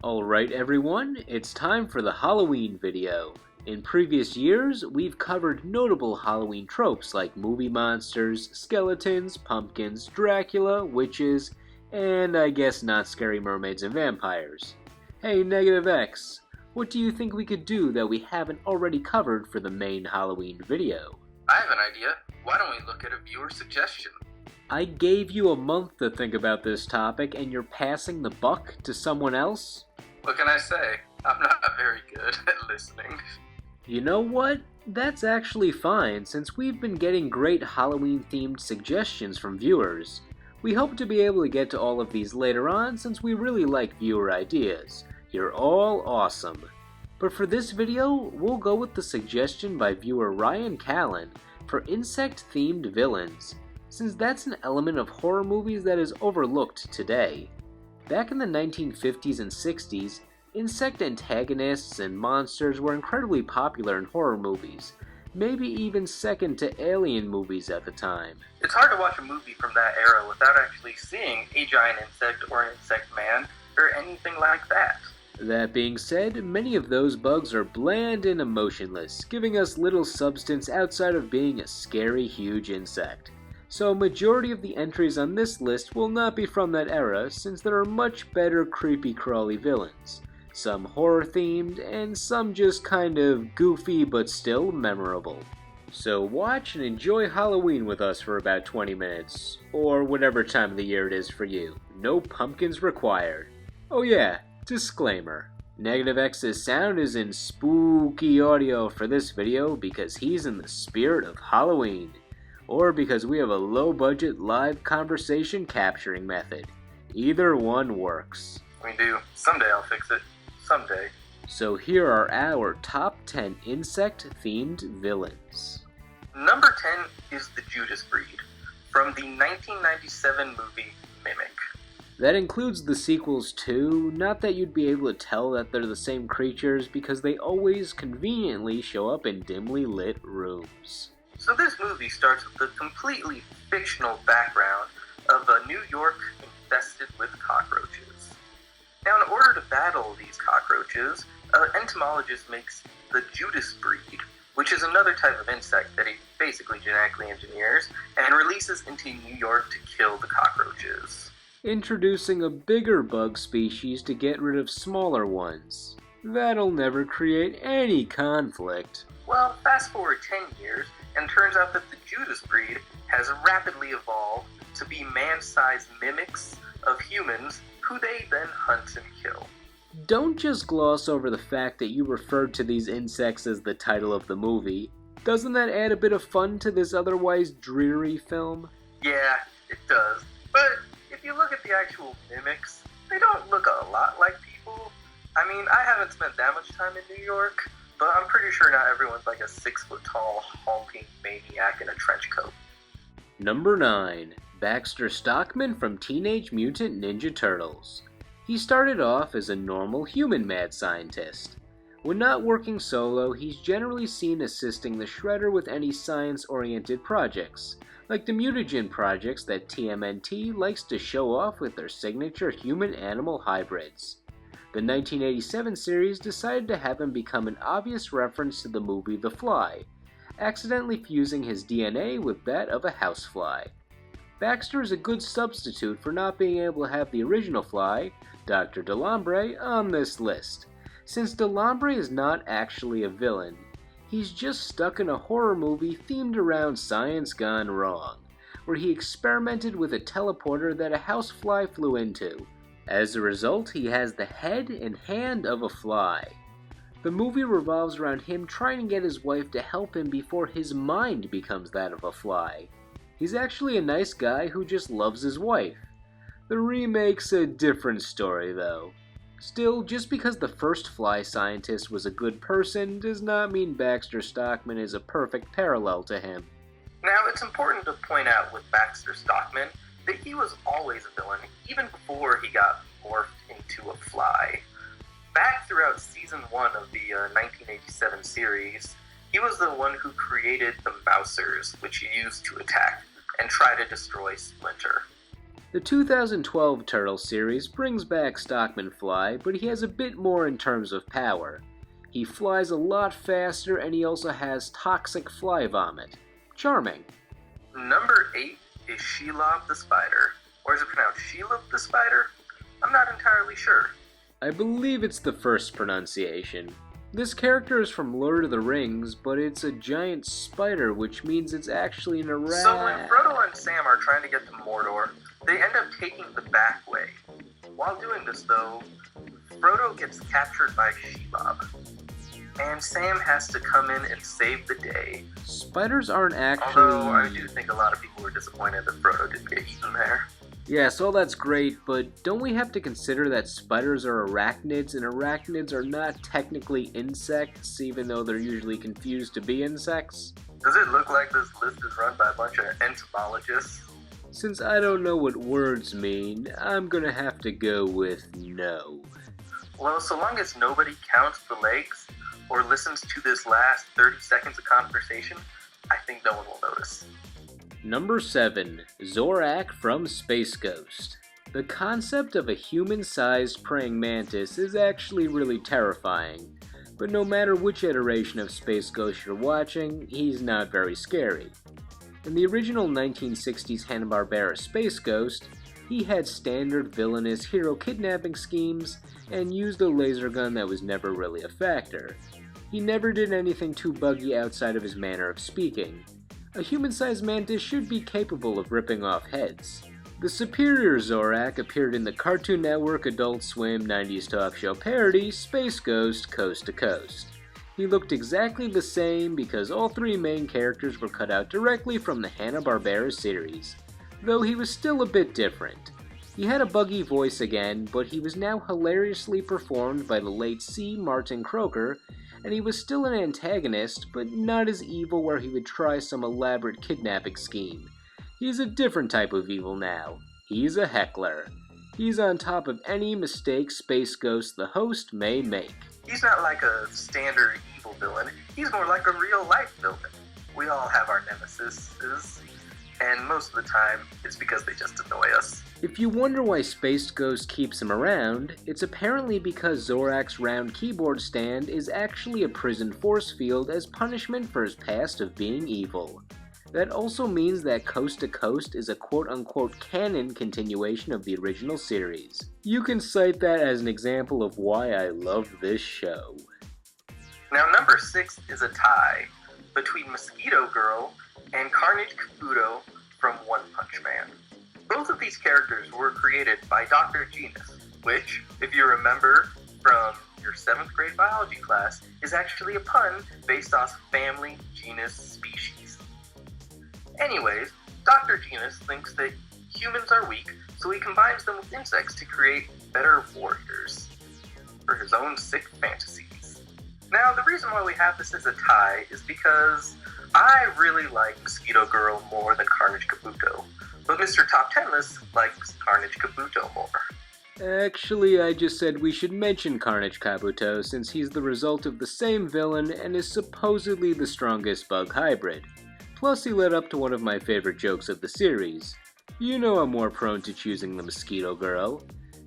Alright everyone, it's time for the Halloween video. In previous years, we've covered notable Halloween tropes like movie monsters, skeletons, pumpkins, Dracula, witches, and I guess not scary mermaids and vampires. Hey NegetiveX, what do you think we could do that we haven't already covered for the main Halloween video? I have an idea. Why don't we look at a viewer suggestion? I gave you a month to think about this topic and you're passing the buck to someone else? What can I say? I'm not very good at listening. You know what? That's actually fine since we've been getting great Halloween-themed suggestions from viewers. We hope to be able to get to all of these later on since we really like viewer ideas. You're all awesome. But for this video, we'll go with the suggestion by viewer Ryan Callan for insect-themed villains, since that's an element of horror movies that is overlooked today. Back in the 1950s and 60s, insect antagonists and monsters were incredibly popular in horror movies, maybe even second to Alien movies at the time. It's hard to watch a movie from that era without actually seeing a giant insect or an insect man or anything like that. That being said, many of those bugs are bland and emotionless, giving us little substance outside of being a scary, huge insect. So majority of the entries on this list will not be from that era, since there are much better creepy crawly villains. Some horror-themed, and some just kind of goofy but still memorable. So watch and enjoy Halloween with us for about 20 minutes, or whatever time of the year it is for you. No pumpkins required. Oh yeah, disclaimer. NegetiveX's sound is in spooky audio for this video because he's in the spirit of Halloween, or because we have a low-budget live conversation capturing method. Either one works. We do. Someday I'll fix it. Someday. So here are our top 10 insect-themed villains. Number 10 is the Judas Breed, from the 1997 movie Mimic. That includes the sequels too, not that you'd be able to tell that they're the same creatures because they always conveniently show up in dimly lit rooms. So this movie starts with a completely fictional background of a New York infested with cockroaches. Now, in order to battle these cockroaches, an entomologist makes the Judas Breed, which is another type of insect that he basically genetically engineers, and releases into New York to kill the cockroaches. Introducing a bigger bug species to get rid of smaller ones. That'll never create any conflict. Well, fast forward 10 years, and turns out that the Judas Breed has rapidly evolved to be man-sized mimics of humans who they then hunt and kill. Don't just gloss over the fact that you referred to these insects as the title of the movie. Doesn't that add a bit of fun to this otherwise dreary film? Yeah, it does. But if you look at the actual mimics, they don't look a lot like people. I mean, I haven't spent that much time in New York, but I'm pretty sure not everyone's like a 6-foot-tall, hulking maniac in a trench coat. Number 9. Baxter Stockman from Teenage Mutant Ninja Turtles. He started off as a normal human mad scientist. When not working solo, he's generally seen assisting the Shredder with any science-oriented projects, like the mutagen projects that TMNT likes to show off with their signature human-animal hybrids. The 1987 series decided to have him become an obvious reference to the movie The Fly, accidentally fusing his DNA with that of a housefly. Baxter is a good substitute for not being able to have the original Fly, Dr. Delambre, on this list, since Delambre is not actually a villain. He's just stuck in a horror movie themed around science gone wrong, where he experimented with a teleporter that a housefly flew into. As a result, he has the head and hand of a fly. The movie revolves around him trying to get his wife to help him before his mind becomes that of a fly. He's actually a nice guy who just loves his wife. The remake's a different story though. Still, just because the first fly scientist was a good person does not mean Baxter Stockman is a perfect parallel to him. Now, it's important to point out with Baxter Stockman that he was always a villain, even before he got morphed into a fly. Back throughout Season 1 of the 1987 series, he was the one who created the Mousers, which he used to attack and try to destroy Splinter. The 2012 Turtle series brings back Stockman Fly, but he has a bit more in terms of power. He flies a lot faster, and he also has toxic fly vomit. Charming. Number 8 is Shelob the Spider. Or is it pronounced Shelob the Spider? I'm not entirely sure. I believe it's the first pronunciation. This character is from Lord of the Rings, but it's a giant spider, which means it's actually an rat. So when Frodo and Sam are trying to get to Mordor, they end up taking the back way. While doing this, though, Frodo gets captured by Shelob, and Sam has to come in and save the day. Spiders aren't actually... Although I do think a lot of people were disappointed that Frodo didn't get eaten there. Yes, all that's great, but don't we have to consider that spiders are arachnids, and arachnids are not technically insects, even though they're usually confused to be insects? Does it look like this list is run by a bunch of entomologists? Since I don't know what words mean, I'm gonna have to go with no. Well, so long as nobody counts the legs or listens to this last 30 seconds of conversation, I think no one will notice. Number 7. Zorak from Space Ghost. The concept of a human-sized praying mantis is actually really terrifying, but no matter which iteration of Space Ghost you're watching, he's not very scary. In the original 1960s Hanna-Barbera Space Ghost, he had standard villainous hero kidnapping schemes and used a laser gun that was never really a factor. He never did anything too buggy outside of his manner of speaking. A human-sized mantis should be capable of ripping off heads. The superior Zorak appeared in the Cartoon Network Adult Swim 90s talk show parody Space Ghost Coast to Coast. He looked exactly the same because all 3 main characters were cut out directly from the Hanna-Barbera series, though he was still a bit different. He had a buggy voice again, but he was now hilariously performed by the late C. Martin Croker, and he was still an antagonist, but not as evil where he would try some elaborate kidnapping scheme. He's a different type of evil now. He's a heckler. He's on top of any mistake Space Ghost the host may make. He's not like a standard evil villain. He's more like a real-life villain. We all have our nemesis, and most of the time, it's because they just annoy us. If you wonder why Space Ghost keeps him around, it's apparently because Zorak's round keyboard stand is actually a prison force field as punishment for his past of being evil. That also means that Coast to Coast is a quote-unquote canon continuation of the original series. You can cite that as an example of why I love this show. Now number 6 is a tie between Mosquito Girl and Carnage Kabuto from One Punch Man. Both of these characters were created by Dr. Genus, which, if you remember from your 7th grade biology class, is actually a pun based off family, genus, species. Anyways, Dr. Genus thinks that humans are weak, so he combines them with insects to create better warriors for his own sick fantasies. Now, the reason why we have this as a tie is because I really like Mosquito Girl more than Carnage Kabuto, but MrTopTenList likes Carnage Kabuto more. Actually, I just said we should mention Carnage Kabuto since he's the result of the same villain and is supposedly the strongest bug hybrid. Plus, he led up to one of my favorite jokes of the series. You know I'm more prone to choosing the Mosquito Girl.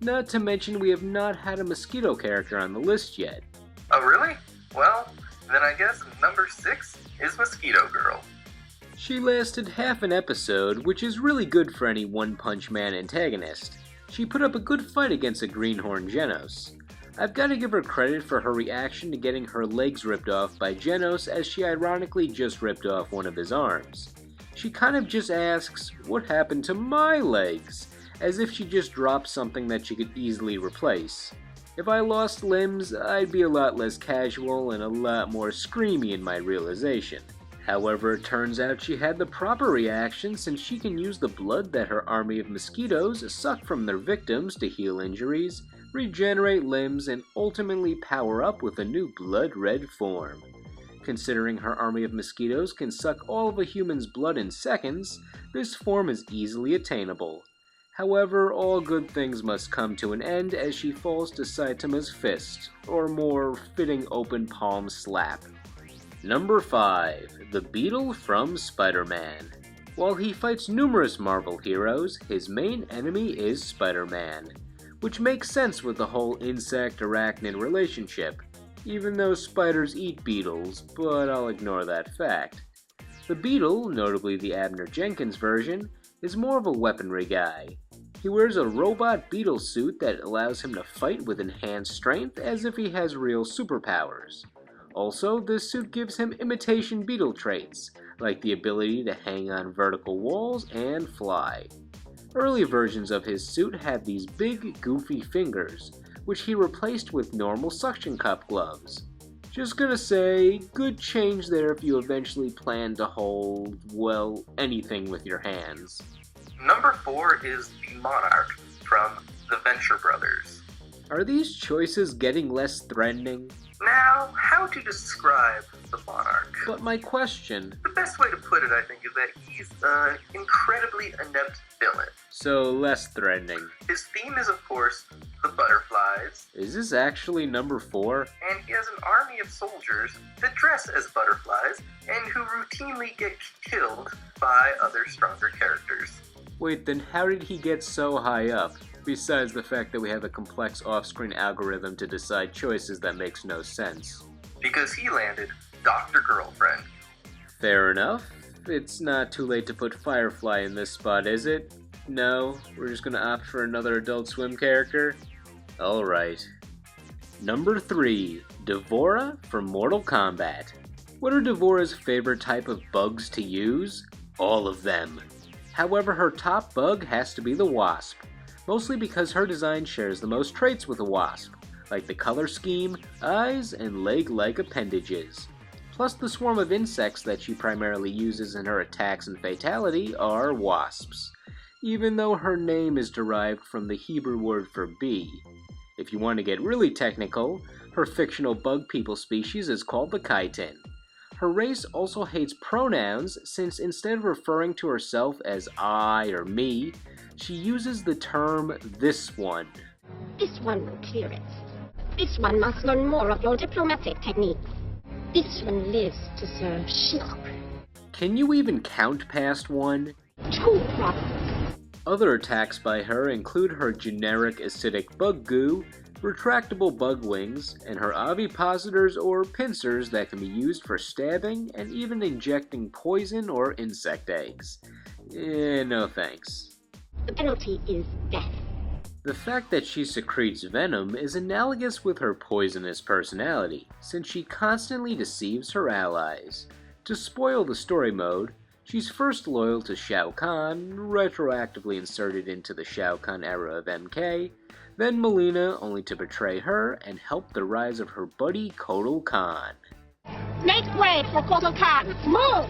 Not to mention we have not had a mosquito character on the list yet. Oh really? Well, then I guess number 6 is Mosquito Girl. She lasted half an episode, which is really good for any One Punch Man antagonist. She put up a good fight against a greenhorn Genos. I've got to give her credit for her reaction to getting her legs ripped off by Genos as she ironically just ripped off one of his arms. She kind of just asks, "What happened to my legs?" as if she just dropped something that she could easily replace. If I lost limbs, I'd be a lot less casual and a lot more screamy in my realization. However, it turns out she had the proper reaction since she can use the blood that her army of mosquitoes suck from their victims to heal injuries, regenerate limbs, and ultimately power up with a new blood-red form. Considering her army of mosquitoes can suck all of a human's blood in seconds, this form is easily attainable. However, all good things must come to an end as she falls to Saitama's fist, or more fitting open palm slap. Number 5. The Beetle from Spider-Man. While he fights numerous Marvel heroes, his main enemy is Spider-Man, which makes sense with the whole insect-arachnid relationship, even though spiders eat beetles, but I'll ignore that fact. The Beetle, notably the Abner Jenkins version, is more of a weaponry guy. He wears a robot beetle suit that allows him to fight with enhanced strength as if he has real superpowers. Also, this suit gives him imitation beetle traits, like the ability to hang on vertical walls and fly. Early versions of his suit had these big, goofy fingers, which he replaced with normal suction cup gloves. Just gonna say, good change there if you eventually plan to hold, well, anything with your hands. Number 4 is the Monarch from the Venture Brothers. Are these choices getting less threatening? Now, how to describe the Monarch? But my question... The best way to put it, I think, is that he's an incredibly inept villain. So less threatening. His theme is, of course, the butterflies. Is this actually number 4? And he has an army of soldiers that dress as butterflies and who routinely get killed by other stronger characters. Wait, then how did he get so high up? Besides the fact that we have a complex off-screen algorithm to decide choices that makes no sense. Because he landed Dr. Girlfriend. Fair enough. It's not too late to put Firefly in this spot, is it? No, we're just gonna opt for another Adult Swim character? Alright. Number 3, Devora from Mortal Kombat. What are Devora's favorite type of bugs to use? All of them. However, her top bug has to be the Wasp, mostly because her design shares the most traits with the Wasp, like the color scheme, eyes, and leg-like appendages. Plus, the swarm of insects that she primarily uses in her attacks and fatality are wasps, even though her name is derived from the Hebrew word for bee. If you want to get really technical, her fictional bug people species is called the chitin. Her race also hates pronouns, since instead of referring to herself as I or me, she uses the term this one. This one will clear it. This one must learn more of your diplomatic techniques. This one lives to serve Shinnok. Can you even count past 1? 2 problems. Other attacks by her include her generic acidic bug goo, retractable bug wings, and her ovipositors or pincers that can be used for stabbing and even injecting poison or insect eggs. No thanks. The penalty is death. The fact that she secretes venom is analogous with her poisonous personality, since she constantly deceives her allies. To spoil the story mode, she's first loyal to Shao Kahn, retroactively inserted into the Shao Kahn era of MK, then Melina, only to betray her and help the rise of her buddy Kotal Khan. Make way for Kotal Khan! Move!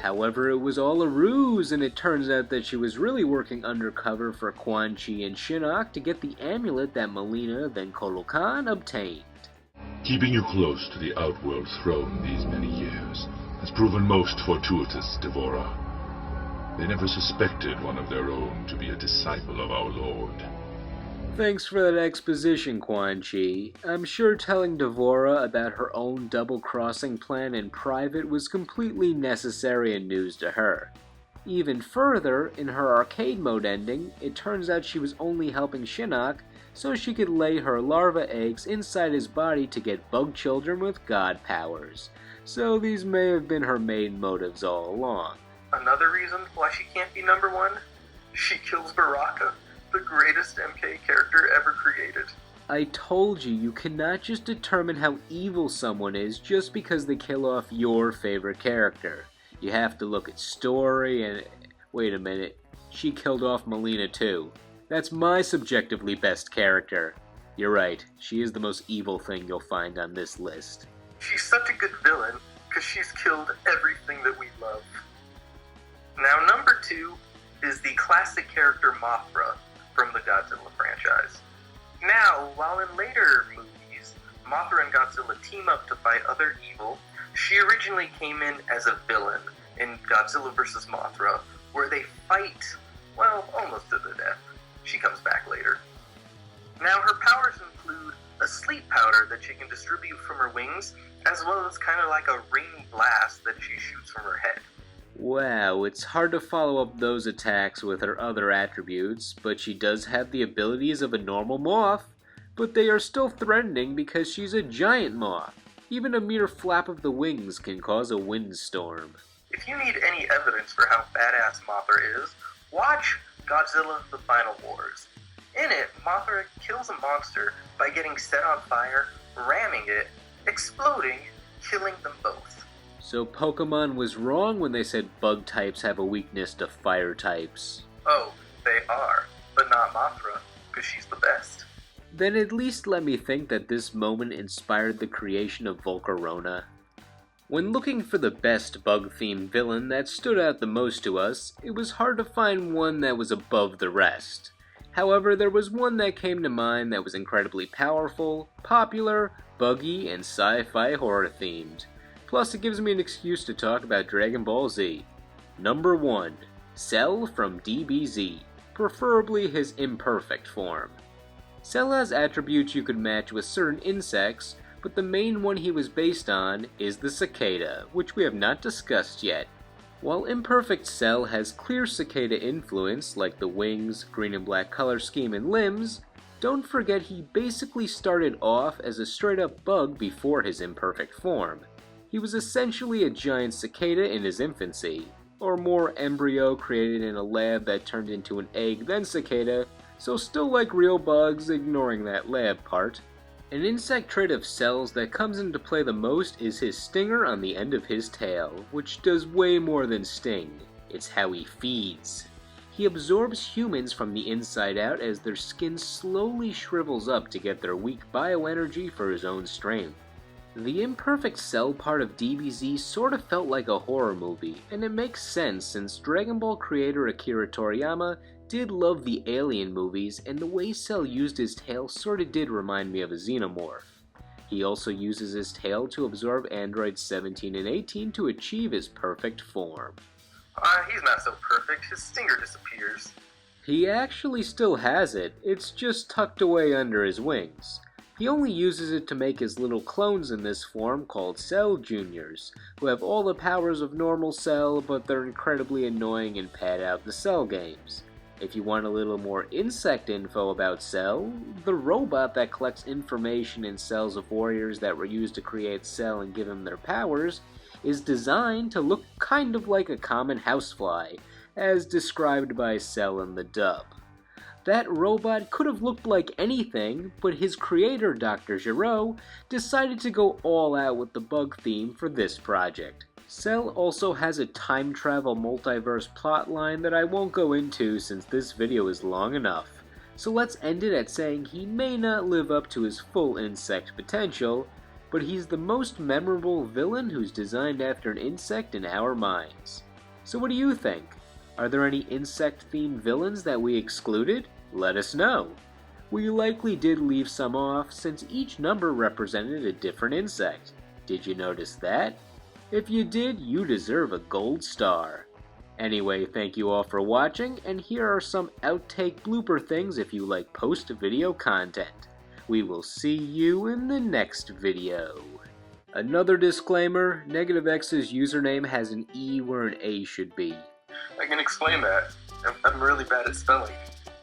However, it was all a ruse, and it turns out that she was really working undercover for Quan Chi and Shinnok to get the amulet that Melina, then Kotal Khan, obtained. Keeping you close to the Outworld throne these many years has proven most fortuitous, Devora. They never suspected one of their own to be a disciple of our Lord. Thanks for that exposition, Quan Chi. I'm sure telling Devora about her own double-crossing plan in private was completely necessary and news to her. Even further, in her arcade mode ending, it turns out she was only helping Shinnok so she could lay her larva eggs inside his body to get bug children with god powers. So these may have been her main motives all along. Another reason why she can't be number 1? She kills Baraka, the greatest MK character ever created. I told you, you cannot just determine how evil someone is just because they kill off your favorite character. You have to look at story and... Wait a minute, she killed off Melina too. That's my subjectively best character. You're right, she is the most evil thing you'll find on this list. She's such a good villain, because she's killed everything that we love. Now, number 2 is the classic character Mothra from the Godzilla franchise. Now, while in later movies, Mothra and Godzilla team up to fight other evil, she originally came in as a villain in Godzilla vs. Mothra, where they fight, well, almost to the death. She comes back later. Now, her powers include a sleep powder that she can distribute from her wings, as well as kind of like a ring blast that she shoots from her head. Wow, it's hard to follow up those attacks with her other attributes, but she does have the abilities of a normal moth, but they are still threatening because she's a giant moth. Even a mere flap of the wings can cause a windstorm. If you need any evidence for how badass Mothra is, watch Godzilla The Final Wars. In it, Mothra kills a monster by getting set on fire, ramming it, exploding, killing them both. So Pokemon was wrong when they said bug types have a weakness to fire types. Oh, they are, but not Mothra, because she's the best. Then at least let me think that this moment inspired the creation of Volcarona. When looking for the best bug-themed villain that stood out the most to us, it was hard to find one that was above the rest. However, there was one that came to mind that was incredibly powerful, popular, buggy, and sci-fi horror themed. Plus, it gives me an excuse to talk about Dragon Ball Z. Number 1. Cell from DBZ, preferably his imperfect form. Cell has attributes you could match with certain insects, but the main one he was based on is the cicada, which we have not discussed yet. While imperfect Cell has clear cicada influence, like the wings, green and black color scheme, and limbs, don't forget he basically started off as a straight-up bug before his imperfect form. He was essentially a giant cicada in his infancy, or more embryo created in a lab that turned into an egg then cicada, so still like real bugs, ignoring that lab part. An insect trait of Cell's that comes into play the most is his stinger on the end of his tail, which does way more than sting. It's how he feeds. He absorbs humans from the inside out as their skin slowly shrivels up to get their weak bioenergy for his own strength. The imperfect Cell part of DBZ sort of felt like a horror movie, and it makes sense since Dragon Ball creator Akira Toriyama did love the Alien movies, and the way Cell used his tail sorta did remind me of a xenomorph. He also uses his tail to absorb androids 17 and 18 to achieve his perfect form. He's not so perfect, his stinger disappears. He actually still has it, it's just tucked away under his wings. He only uses it to make his little clones in this form called Cell Juniors, who have all the powers of normal Cell, but they're incredibly annoying and pad out the Cell games. If you want a little more insect info about Cell, the robot that collects information in cells of warriors that were used to create Cell and give him their powers is designed to look kind of like a common housefly, as described by Cell in the dub. That robot could have looked like anything, but his creator, Dr. Giraud, decided to go all out with the bug theme for this project. Cell also has a time travel multiverse plotline that I won't go into since this video is long enough. So let's end it at saying he may not live up to his full insect potential, but he's the most memorable villain who's designed after an insect in our minds. So what do you think? Are there any insect-themed villains that we excluded? Let us know. We likely did leave some off since each number represented a different insect. Did you notice that? If you did, you deserve a gold star. Anyway, thank you all for watching, and here are some outtake blooper things if you like post-video content. We will see you in the next video. Another disclaimer, NegetiveX's username has an E where an A should be. I can explain that. I'm really bad at spelling.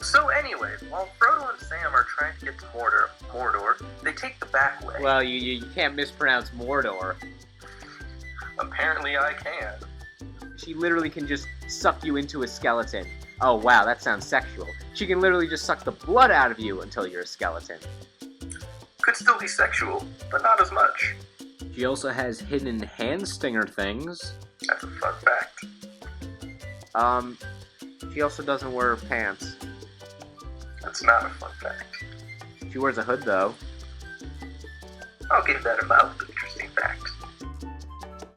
So anyway, while Frodo and Sam are trying to get to Mordor, they take the back way. Well, you can't mispronounce Mordor. Apparently I can. She literally can just suck you into a skeleton. Oh wow, that sounds sexual. She can literally just suck the blood out of you until you're a skeleton. Could still be sexual, but not as much. She also has hidden hand stinger things. That's a fun fact. She also doesn't wear pants. That's not a fun fact. She wears a hood though. I'll give that a mouth.